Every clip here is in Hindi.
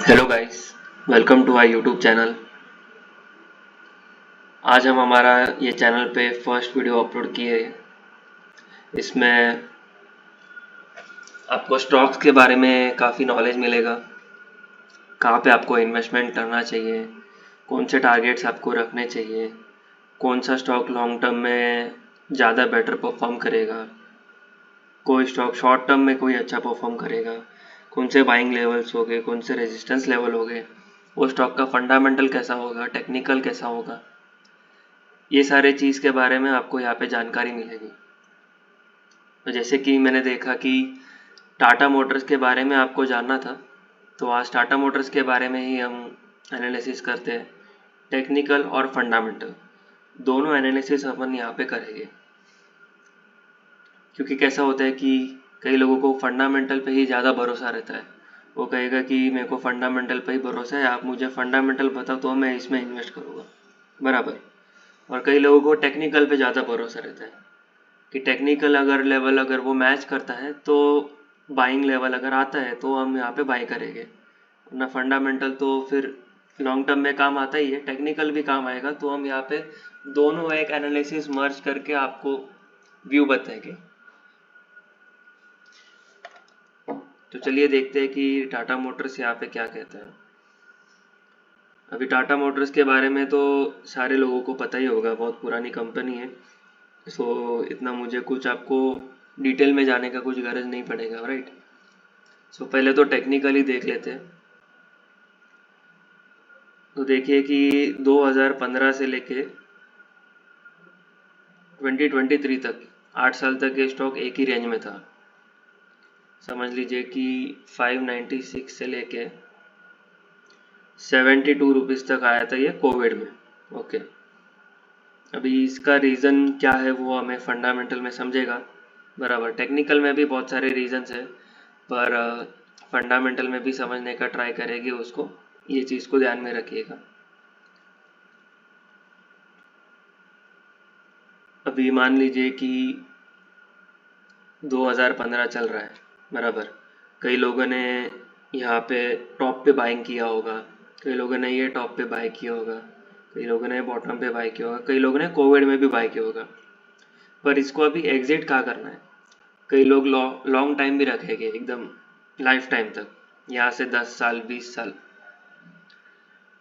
Hello guys, welcome to our YouTube channel. आज हम हमारा ये चैनल पे फर्स्ट वीडियो अपलोड किए हैं। इसमें आपको स्टॉक्स के बारे में काफ़ी नॉलेज मिलेगा, कहाँ पे आपको इन्वेस्टमेंट करना चाहिए, कौन से टारगेट्स आपको रखने चाहिए, कौन सा स्टॉक लॉन्ग टर्म में ज़्यादा बेटर परफॉर्म करेगा, कोई स्टॉक शॉर्ट टर्म में कोई अच्छा परफॉर्म करेगा, कौन से बाइंग लेवल्स हो गए, कौन से रेजिस्टेंस लेवल हो गए, वो स्टॉक का फंडामेंटल कैसा होगा, टेक्निकल कैसा होगा, ये सारे चीज़ के बारे में आपको यहाँ पे जानकारी मिलेगी। तो जैसे कि मैंने देखा कि टाटा मोटर्स के बारे में आपको जानना था, तो आज टाटा मोटर्स के बारे में ही हम एनालिसिस करते हैं। टेक्निकल और फंडामेंटल दोनों एनालिसिस अपन यहाँ पे करेंगे, क्योंकि कैसा होता है कि कई लोगों को फंडामेंटल पे ही ज़्यादा भरोसा रहता है। वो कहेगा कि मेरे को फंडामेंटल पे ही भरोसा है, आप मुझे फंडामेंटल बताओ तो मैं इसमें इन्वेस्ट करूँगा, बराबर। और कई लोगों को टेक्निकल पे ज़्यादा भरोसा रहता है कि टेक्निकल अगर लेवल अगर वो मैच करता है तो बाइंग लेवल अगर आता है तो हम यहाँ पे बाई करेंगे, वरना फंडामेंटल तो फिर लॉन्ग टर्म में काम आता ही है, टेक्निकल भी काम आएगा। तो हम यहाँ पे दोनों एक एनालिसिस मर्ज करके आपको व्यू बताएंगे। तो चलिए देखते हैं कि टाटा मोटर्स यहाँ पे क्या कहता है। अभी टाटा मोटर्स के बारे में तो सारे लोगों को पता ही होगा, बहुत पुरानी कंपनी है। सो इतना मुझे कुछ आपको डिटेल में जाने का कुछ गरज नहीं पड़ेगा, राइट। सो पहले तो टेक्निकली देख लेते हैं। तो देखिए कि 2015 से लेके 2023 तक 8 साल तक ये स्टॉक एक ही रेंज में था। समझ लीजिए कि 596 से लेके 72 रुपीज़ तक आया था ये कोविड में। ओके, अभी इसका रीज़न क्या है वो हमें फंडामेंटल में समझेगा, बराबर। टेक्निकल में भी बहुत सारे रीजंस है, पर फंडामेंटल में भी समझने का ट्राई करेंगे उसको, ये चीज़ को ध्यान में रखिएगा। अभी मान लीजिए कि 2015 चल रहा है, बराबर। कई लोगों ने यहाँ पे टॉप पे बाइंग किया होगा, कई लोगों ने ये टॉप पे बाई किया होगा, कई लोगों ने बॉटम पे बाई किया होगा, कई लोगों ने कोविड में भी बाई किया होगा। पर इसको अभी एग्जिट कहाँ करना है। कई लोग लॉन्ग टाइम भी रखेंगे, एकदम लाइफ टाइम तक, यहाँ से 10 साल 20 साल।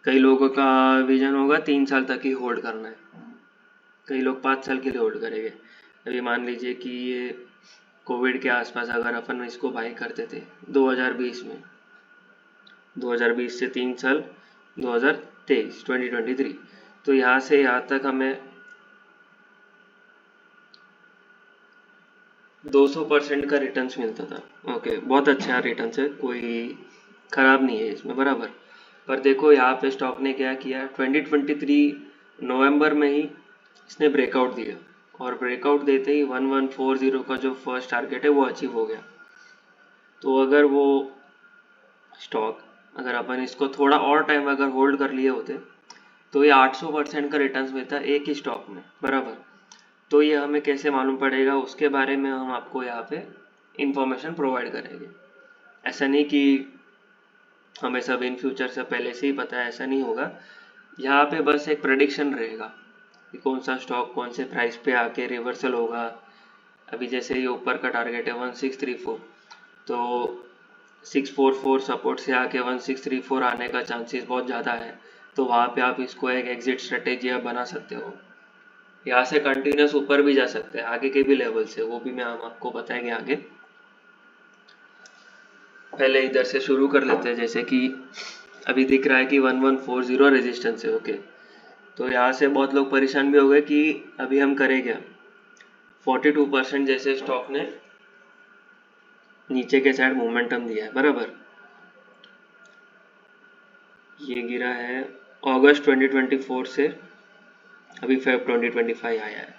कई लोगों का विजन होगा 3 साल तक ही होल्ड करना है, कई लोग 5 साल के लिए होल्ड करेंगे। अभी मान लीजिए कि ये कोविड के आसपास अगर अपन इसको बाई करते थे 2020 में, 2020 से 3 साल 2023 2023, तो यहाँ से यहाँ तक हमें 200% का रिटर्न्स मिलता था। ओके, बहुत अच्छा रिटर्न्स है, कोई ख़राब नहीं है इसमें, बराबर। पर देखो यहाँ पे स्टॉक ने क्या किया, 2023 नवंबर में ही इसने ब्रेकआउट दिया, और ब्रेकआउट देते ही 1140 का जो फर्स्ट टारगेट है वो अचीव हो गया। तो अगर वो स्टॉक, अगर अपन इसको थोड़ा और टाइम अगर होल्ड कर लिए होते तो ये 800% का रिटर्न्स मिलता एक ही स्टॉक में, बराबर। तो ये हमें कैसे मालूम पड़ेगा, उसके बारे में हम आपको यहाँ पे इंफॉर्मेशन प्रोवाइड करेंगे। ऐसा नहीं कि हमें सब इन फ्यूचर से पहले से ही पता है, ऐसा नहीं होगा। यहाँ पे बस एक प्रेडिक्शन रहेगा कि कौन सा स्टॉक कौन से प्राइस पे आके रिवर्सल होगा। अभी जैसे ये ऊपर का टारगेट है 1634, तो 644 सपोर्ट से आके 1634 आने का चांसेस बहुत ज़्यादा है। तो वहाँ पे आप इसको एक एग्जिट स्ट्रेटेजी आप बना सकते हो। यहाँ से कंटिन्यूस ऊपर भी जा सकते हैं, आगे के भी लेवल से, वो भी मैं हम आपको बताएंगे आगे। पहले इधर से शुरू कर लेते हैं। जैसे कि अभी दिख रहा है कि 1140 रेजिस्टेंस है, ओके। तो यहाँ से बहुत लोग परेशान भी हो गए कि अभी हम करें क्या। 42% जैसे स्टॉक ने नीचे के साइड मोमेंटम दिया है, बराबर। ये गिरा है अगस्त 2024 से अभी फेब 2025 आया है।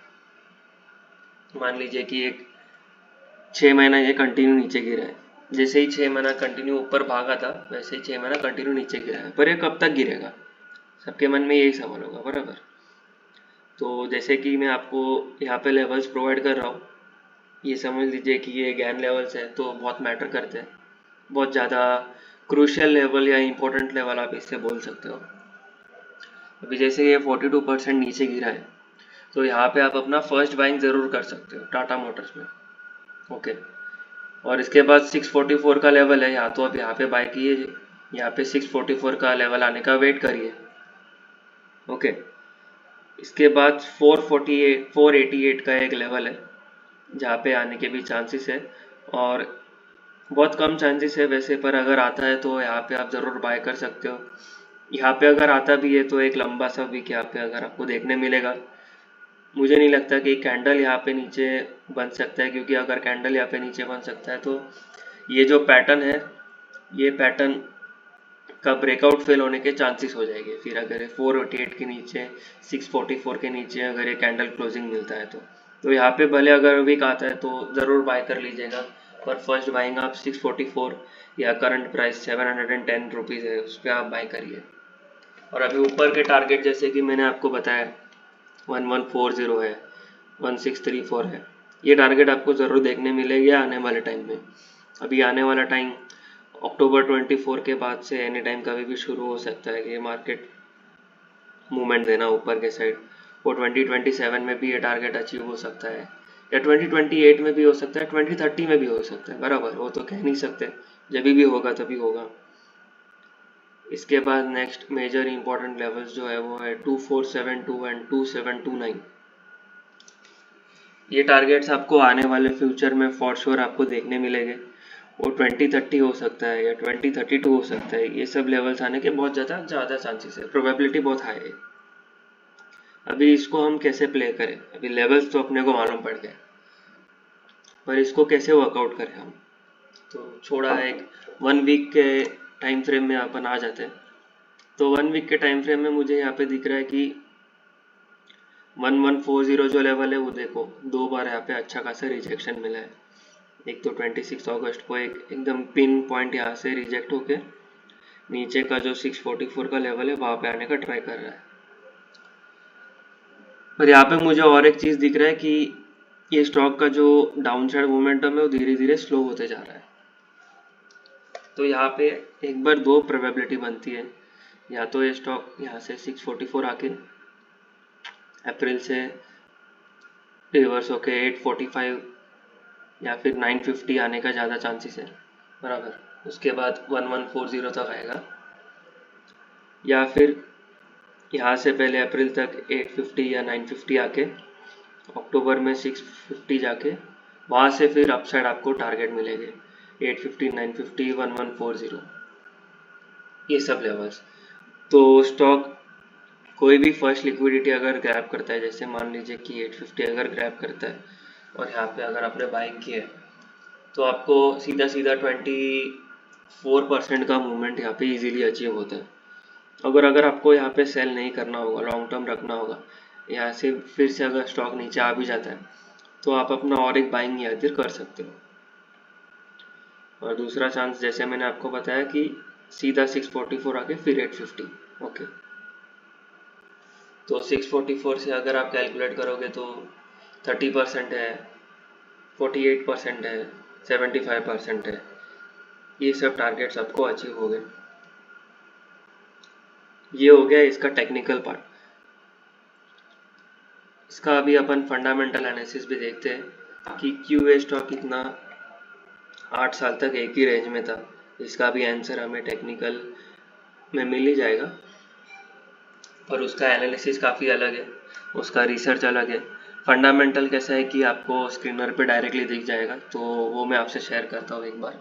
मान लीजिए कि एक 6 महीना ये कंटिन्यू नीचे गिरा है। जैसे ही 6 महीना कंटिन्यू ऊपर भागा था, वैसे ही 6 महीना कंटिन्यू नीचे गिरा है। पर ये कब तक गिरेगा, सबके मन में यही सवाल होगा, बराबर। तो जैसे कि मैं आपको यहाँ पे लेवल्स प्रोवाइड कर रहा हूँ, ये समझ लीजिए कि ये गैन लेवल्स है, तो बहुत मैटर करते हैं, बहुत ज़्यादा क्रूशियल लेवल या इम्पोर्टेंट लेवल आप इससे बोल सकते हो। अभी जैसे ये 42% नीचे गिरा है, तो यहाँ पे आप अपना फर्स्ट बाइंग ज़रूर कर सकते हो टाटा मोटर्स में। ओके, और इसके बाद 644 का लेवल है, या तो आप यहाँ पे बाय कीजिए, यहाँ पे 644 का लेवल आने का वेट करिए। ओके, इसके बाद 488 का एक लेवल है जहाँ पे आने के भी चांसेस है, और बहुत कम चांसेस है वैसे, पर अगर आता है तो यहाँ पे आप ज़रूर बाय कर सकते हो। यहाँ पे अगर आता भी है तो एक लंबा सा वीक यहाँ पे अगर आपको देखने मिलेगा। मुझे नहीं लगता कि कैंडल यहाँ पे नीचे बन सकता है, क्योंकि अगर कैंडल यहाँ पे नीचे बन सकता है तो ये जो पैटर्न है, ये पैटर्न का ब्रेकआउट फेल होने के चांसेस हो जाएंगे। फिर अगर 488 के नीचे, 644 के नीचे अगर ये कैंडल क्लोजिंग मिलता है तो यहाँ पे भले अगर वीक आता है तो ज़रूर बाय कर लीजिएगा, पर फर्स्ट बाइंग आप 644 या करंट प्राइस 710 रुपीज़ है उस पर आप बाय करिए। और अभी ऊपर के टारगेट जैसे कि मैंने आपको बताया 1140 है, 1634 है, ये टारगेट आपको ज़रूर देखने मिलेगी आने वाले टाइम में। अभी आने वाला टाइम अक्टूबर 24 के बाद से एनी टाइम कभी भी शुरू हो सकता है कि ये मार्केट मूवमेंट देना ऊपर के साइड। वो 2027 में भी ये टारगेट अचीव हो सकता है, या 2028 में भी हो सकता है, 2030 में भी हो सकता है, बराबर, वो तो कह नहीं सकते, जब भी होगा तभी होगा। इसके बाद नेक्स्ट मेजर इंपॉर्टेंट लेवल्स जो है वो है 2472 एंड 2729। ये टारगेट्स आपको आने वाले फ्यूचर में फॉर श्योर आपको देखने मिलेंगे। वो 2030 हो सकता है या 2032 हो सकता है, ये सब लेवल्स आने के बहुत ज़्यादा चांसेस है, प्रोबेबिलिटी बहुत हाई है। अभी इसको हम कैसे प्ले करें, अभी लेवल्स तो अपने को मालूम पड़ गए, पर इसको कैसे वर्कआउट करें हम, तो छोड़ा एक 1 वीक के टाइम फ्रेम में अपन आ जाते हैं। तो 1 वीक के टाइम फ्रेम में मुझे यहाँ पे दिख रहा है कि 1140 जो लेवल है वो देखो 2 बार यहाँ पे अच्छा खासा रिजेक्शन मिला है। एक तो 26 अगस्त को एकदम पिन पॉइंट यहाँ से रिजेक्ट होके नीचे का जो 644 का लेवल है वहाँ पे आने का ट्राई कर रहा है। पर यहाँ पे मुझे और एक चीज़ दिख रहा है कि ये स्टॉक का जो डाउन साइड मोमेंटम है वो धीरे धीरे स्लो होते जा रहा है। तो यहाँ पे एक बार 2 प्रोबेबिलिटी बनती है, या तो ये स्टॉक यहाँ से 644 आके अप्रैल से रिवर्स होके 845 या फिर 950 आने का ज़्यादा चांसेस है, बराबर, उसके बाद 1140 तक आएगा, या फिर यहाँ से पहले अप्रैल तक 850 या 950 आके अक्टूबर में 650 जाके वहाँ से फिर अपसाइड आपको टारगेट मिलेंगे 850, 950, 1140, ये सब लेवल्स। तो स्टॉक कोई भी फर्स्ट लिक्विडिटी अगर ग्रैब करता है, जैसे मान लीजिए कि 850 अगर ग्रैब करता है और यहाँ पे अगर आपने बाइंग की है, तो आपको सीधा 24% का मूवमेंट यहाँ पे इजीली अचीव होता है। अगर आपको यहाँ पे सेल नहीं करना होगा, लॉन्ग टर्म रखना होगा, यहाँ से फिर से अगर स्टॉक नीचे आ भी जाता है तो आप अपना और एक बाइंग यहाँ फिर कर सकते हो। और दूसरा चांस जैसे मैंने आपको बताया कि सीधा 644 आके फिर 850। ओके, तो 644 से अगर आप कैलकुलेट करोगे तो 30% है, 48% है, 75% है, ये सब टारगेट्स आपको अचीव हो गए। ये हो गया इसका टेक्निकल पार्ट। इसका अभी अपन फंडामेंटल एनालिसिस भी देखते हैं कि क्यों ये स्टॉक इतना 8 साल तक एक ही रेंज में था। इसका भी आंसर हमें टेक्निकल में मिल ही जाएगा, पर उसका एनालिसिस काफ़ी अलग है, उसका रिसर्च अलग है। फंडामेंटल कैसा है कि आपको स्क्रीनर पे डायरेक्टली दिख जाएगा, तो वो मैं आपसे शेयर करता हूँ एक बार।